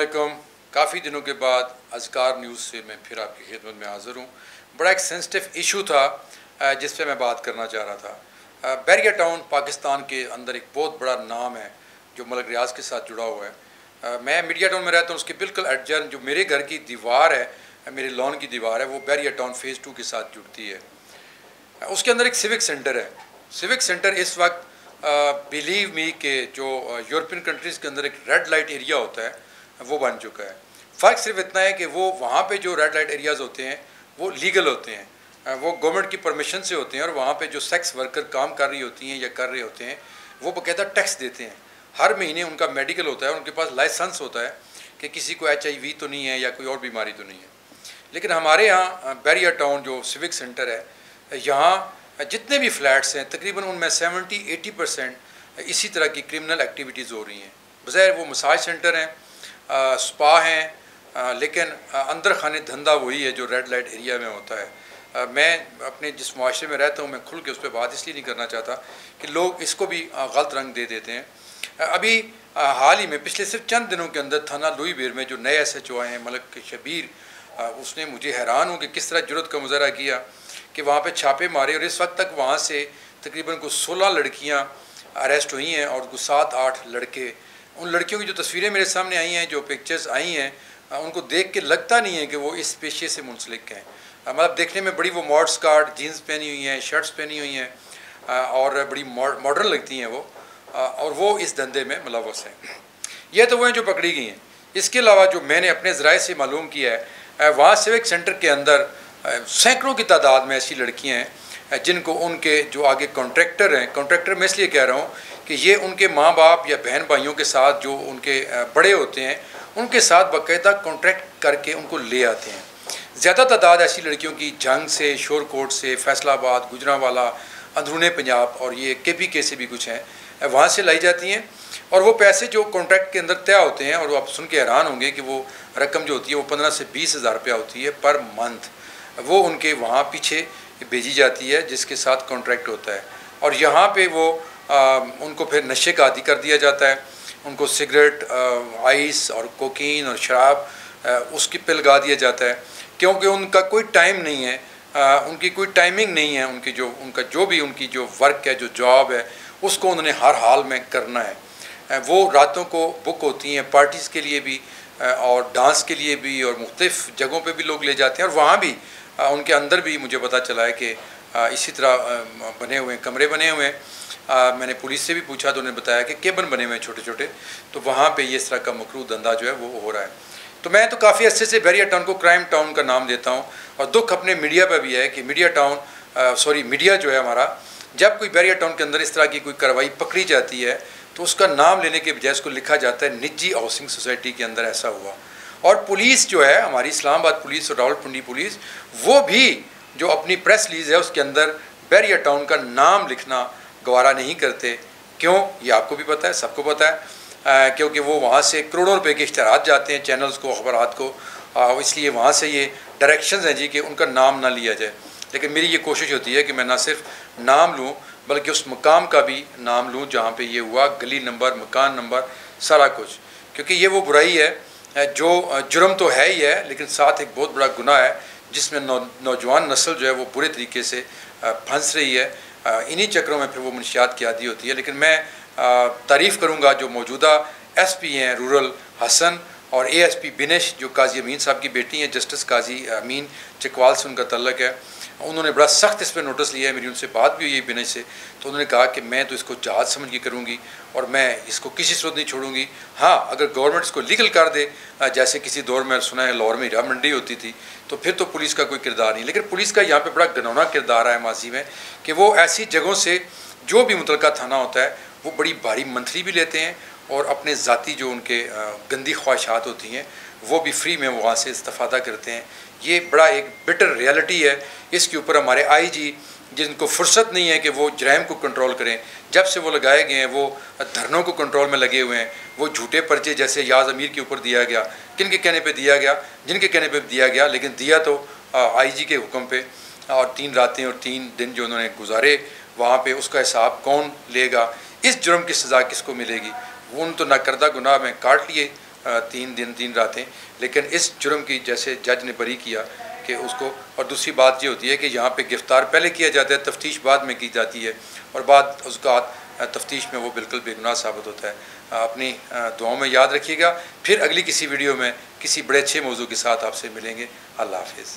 अस्सलामुअलैकुम। काफ़ी दिनों के बाद अज़कार न्यूज़ से मैं फिर आपकी खिदमत में हाज़िर हूँ। बड़ा एक सेंसिटिव इशू था जिस पे मैं बात करना चाह रहा था। बैरिया टाउन पाकिस्तान के अंदर एक बहुत बड़ा नाम है जो मलक रियाज के साथ जुड़ा हुआ है। मैं मीडिया टाउन में रहता हूँ, उसके बिल्कुल एडजर्न जो मेरे घर की दीवार है, मेरे लॉन की दीवार है, वो बैरिया टाउन फ़ेज़ 2 के साथ जुड़ती है। उसके अंदर एक सिविक सेंटर है। सिविक सेंटर इस वक्त बिलीव मी कि जो यूरोपियन कंट्रीज़ के अंदर एक रेड लाइट एरिया होता है वो बन चुका है। फ़र्क सिर्फ इतना है कि वो वहाँ पे जो रेड लाइट एरियाज़ होते हैं वो लीगल होते हैं, वो गवर्नमेंट की परमिशन से होते हैं, और वहाँ पे जो सेक्स वर्कर काम कर रही होती हैं या कर रहे होते हैं वो बाकायदा टैक्स देते हैं। हर महीने उनका मेडिकल होता है, उनके पास लाइसेंस होता है कि किसी को HIV तो नहीं है या कोई और बीमारी तो नहीं है। लेकिन हमारे यहाँ बैरिया टाउन जो सिविक सेंटर है, यहाँ जितने भी फ्लैट्स हैं तकरीबन उनमें 70-80% इसी तरह की क्रिमिनल एक्टिविटीज़ हो रही हैं। बज़ाहिर वो मसाज सेंटर हैं, स्पा हैं, लेकिन अंदर खाने धंधा वही है जो रेड लाइट एरिया में होता है। मैं अपने जिस माशरे में रहता हूँ मैं खुल के उस पर बात इसलिए नहीं करना चाहता कि लोग इसको भी गलत रंग दे देते हैं। अभी हाल ही में पिछले सिर्फ चंद दिनों के अंदर थाना लुईबीर में जो नए SHO आए हैं मलक शबीर, उसने मुझे हैरान हो कि किस तरह जुर्रत का मुजाहरा किया कि वहाँ पे छापे मारे, और इस वक्त तक वहाँ से तकरीबन कुछ 16 लड़कियाँ अरेस्ट हुई हैं और कुछ 7-8 लड़के। उन लड़कियों की जो तस्वीरें मेरे सामने आई हैं, जो पिक्चर्स आई हैं, उनको देख के लगता नहीं है कि वो इस पेशे से मुंसलिक हैं। मतलब देखने में बड़ी वो मॉड स्कर्ट जीन्स पहनी हुई हैं, शर्ट्स पहनी हुई हैं और बड़ी मॉडर्न लगती हैं वो, और वो इस धंधे में मुलव्वस हैं। ये तो वो हैं जो पकड़ी गई हैं। इसके अलावा जो मैंने अपने ज़राए से मालूम किया है, वहाँ सिविक सेंटर के अंदर सैकड़ों की तादाद में ऐसी लड़कियाँ हैं जिनको उनके जो आगे कॉन्ट्रैक्टर हैं, कॉन्ट्रैक्टर मैं इसलिए कह रहा हूँ कि ये उनके माँ बाप या बहन भाइयों के साथ जो उनके बड़े होते हैं उनके साथ बाकायदा कॉन्ट्रैक्ट करके उनको ले आते हैं। ज़्यादा तादाद ऐसी लड़कियों की जंग से, शोरकोट से, फैसलाबाद, गुजरांवाला, अंदरूनी पंजाब और ये KPK से भी कुछ हैं, वहाँ से लाई जाती हैं। और वो पैसे जो कॉन्ट्रैक्ट के अंदर तय होते हैं, और आप सुन के हैरान होंगे कि वो रकम जो होती है वो 15 से 20 हज़ार रुपया होती है पर मंथ, वो उनके वहाँ पीछे भेजी जाती है जिसके साथ कॉन्ट्रैक्ट होता है। और यहाँ पे वो उनको फिर नशे का आदी कर दिया जाता है। उनको सिगरेट, आइस और कोकीन और शराब उसकी पे लगा दिया जाता है, क्योंकि उनका कोई टाइम नहीं है, उनकी कोई टाइमिंग नहीं है। उनका जो भी उनकी जो वर्क है, जो जॉब है, उसको उन्होंने हर हाल में करना है। वो रातों को बुक होती हैं पार्टीज़ के लिए भी और डांस के लिए भी, और मुख्तलिफ़ जगहों पे भी लोग ले जाते हैं। और वहाँ भी उनके अंदर भी मुझे पता चला है कि इसी तरह बने हुए कमरे बने हुए हैं। मैंने पुलिस से भी पूछा तो उन्होंने बताया कि केबिन बने हुए हैं छोटे छोटे, तो वहाँ पे ये इस तरह का मकरूह धंधा जो है वो हो रहा है। तो मैं तो काफ़ी अच्छे से बैरिया टाउन को क्राइम टाउन का नाम देता हूँ, और दुख अपने मीडिया पर भी है कि मीडिया जो है हमारा, जब कोई बैरिया टाउन के अंदर इस तरह की कोई कार्रवाई पकड़ी जाती है तो उसका नाम लेने के बजाय उसको लिखा जाता है निजी हाउसिंग सोसाइटी के अंदर ऐसा हुआ। और पुलिस जो है हमारी इस्लामाबाद पुलिस और रावलपिंडी पुलिस, वो भी जो अपनी प्रेस रिलीज़ है उसके अंदर बैरिया टाउन का नाम लिखना गवारा नहीं करते। क्यों? ये आपको भी पता है, सबको पता है, क्योंकि वो वहाँ से करोड़ों रुपए के इश्तहारात जाते हैं चैनल्स को, अखबारात को, इसलिए वहाँ से ये डायरेक्शंस हैं जी कि उनका नाम ना लिया जाए। लेकिन मेरी ये कोशिश होती है कि मैं ना सिर्फ नाम लूँ बल्कि उस मकाम का भी नाम लूँ जहाँ पे ये हुआ, गली नंबर, मकान नंबर, सारा कुछ, क्योंकि ये वो बुराई है जो जुर्म तो है ही है, लेकिन साथ एक बहुत बड़ा गुनाह है जिसमें नौजवान नस्ल जो है वो बुरे तरीके से फंस रही है। इन्हीं चक्रों में फिर वो मनशियात की आदी होती है। लेकिन मैं तारीफ़ करूँगा जो मौजूदा SP हैं रूरल हसन, और ASP बिनेश जो काजी अमीन साहब की बेटी हैं, जस्टिस काजी अमीन चकवाल से उनका तल्लक है। उन्होंने बड़ा सख्त इस पर नोटिस लिया है। मेरी उनसे बात भी हुई है बिनेश से, तो उन्होंने कहा कि मैं तो इसको जहाज समझ के करूँगी और मैं इसको किसी सूरत नहीं छोड़ूंगी। हाँ, अगर गवर्नमेंट इसको लीगल कर दे, जैसे किसी दौर में सुना है लाहौर में हीरा मंडी होती थी, तो फिर तो पुलिस का कोई किरदार नहीं। लेकिन पुलिस का यहाँ पे बड़ा घिनौना किरदार है माजी में कि वो ऐसी जगहों से जो भी मुतलका थाना होता है वो बड़ी भारी मंथली भी लेते हैं, और अपने ज़ाती जो उनके गंदी ख्वाहिशात होती हैं वो भी फ्री में वहाँ से इस्तेफादा करते हैं। ये बड़ा एक बिटर रियलिटी है। इसके ऊपर हमारे IG जिनको फुर्सत नहीं है कि वो जराइम को कंट्रोल करें, जब से वो लगाए गए हैं वो धरनों को कंट्रोल में लगे हुए हैं। वो झूठे पर्चे जैसे याज अमीर के ऊपर दिया गया, किन के कहने पे दिया गया, जिनके कहने पे दिया गया, लेकिन दिया तो IG के हुक्म पे, और 3 रातें और 3 दिन जो उन्होंने गुजारे वहाँ पे, उसका हिसाब कौन लेगा? इस जुर्म की सज़ा किसको मिलेगी? वो उन तो नाकर्दा गुनाह में काट लिए 3 दिन 3 रातें, लेकिन इस जुर्म की जैसे जज ने बरी किया कि उसको। और दूसरी बात ये होती है कि यहाँ पे गिरफ़्तार पहले किया जाता है, तफ्तीश बाद में की जाती है, और बाद उसका तफ्तीश में वो बिल्कुल बेगुनाह साबित होता है। अपनी दुआओं में याद रखिएगा। फिर अगली किसी वीडियो में किसी बड़े अच्छे मौजू के साथ आपसे मिलेंगे। अल्लाह हाफ़िज़।